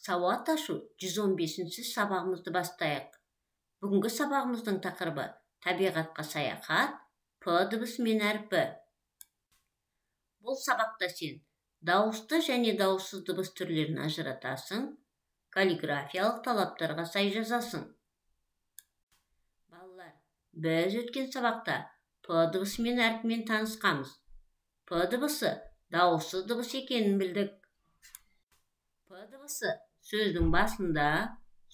Сауат ашу 115-ші сабағымызды бастайық. Бүгінгі сабағымыздың тақырыбы табиғатқа саяхат, П дыбысы мен әрпі. Бұл сабақта сен дауысты және дауыссыз дыбыс түрлерін ажыратасың, каллиграфиялық талаптарға сай жазасың. Балалар, біз өткен сабақта П дыбысы мен әрпімен танысқанбыз. П дыбысы дауыссыз дыбыс екенін білдік. П дыбысы сөздің басында,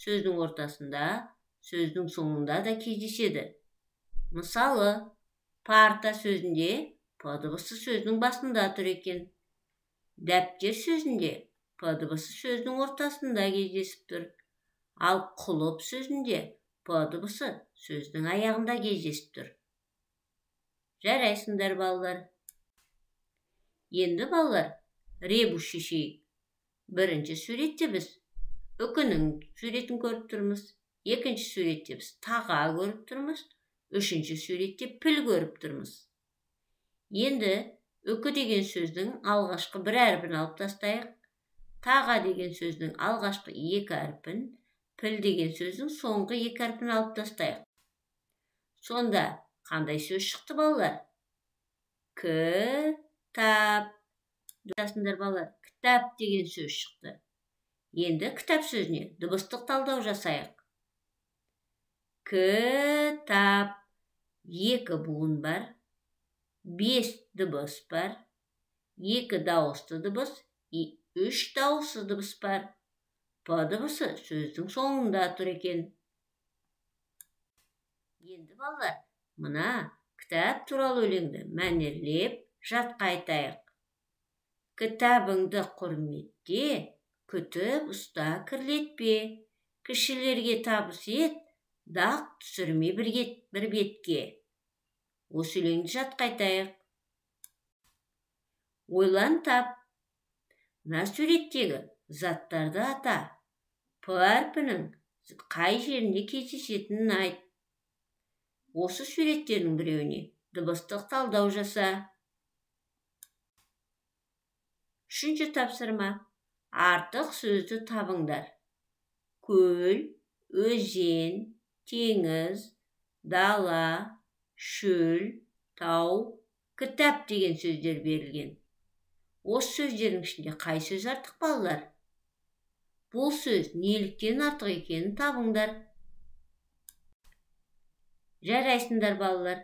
сөздің ортасында, сөздің соңында да кездеседі. Мысалы, парта сөзінде П дыбысы сөздің басында тұр екен. Дәптер сөзінде П дыбысы сөздің ортасында кездесіп тұр. Ал құлып сөзінде П дыбысы сөздің аяғында кездесіп тұр. Жарайсыңдар, балалар. Енді, балалар, ребус шешейік. Бірінші суретте біз үкінің суретін көріп тұрмыз. Екінші суретте біз таға көріп тұрмыз. Үшінші суретте піл көріп тұрмыз. Енді үкі деген сөздің алғашқы бір әрпін алып тастайық. Таға деген сөздің алғашқы екі әрпін, піл деген сөздің соңғы екі әрпін алып тастайық. Сонда қандай сөз шықты, балалар? Кітап. Дұрасыңдар, балалар, кітап деген сөз шықты. Енді кітап сөзіне дыбыстық талдау жасайық. Кітап. Екі буын бар, 5 дыбыс бар, 2 дауысты дыбыс, 3 дауыссыз дыбыс бар. П дыбысы сөздің соңында тұр екен. Енді, балалар, мына кітап туралы өлеңді мәнерлеп жатқа айтайық. Кітабыңды құрметте, күтіп ұста кірлетпе. Кішілерге табыс ет, дақ түсірме бір бетке. Осы өлеңді жатқа айтайық. Ойлан тап. Мына суреттегі заттарды ата. П әрпінің қай жерінде кездесетінін айт. Осы суреттердің біреуіне дыбыстық талдау жаса. Үшінші тапсырма. Артық сөзді табыңдар. Көл, өзен, теңіз, дала, шөл, тау, кітап деген сөздер берілген. Осы сөздердің ішінде қай сөз артық, балалар? Бұл сөз неліктен артық екенін табыңдар. Жарайсыңдар, балалар.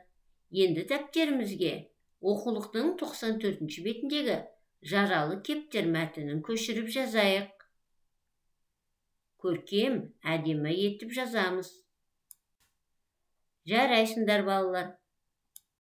Енді дәптерімізге оқулықтың 94-ші бетіндегі жаралы кептер мәтінін көшіріп жазайық. Көркем, әдемі етіп жазамыз. Жарайсыңдар, балалар.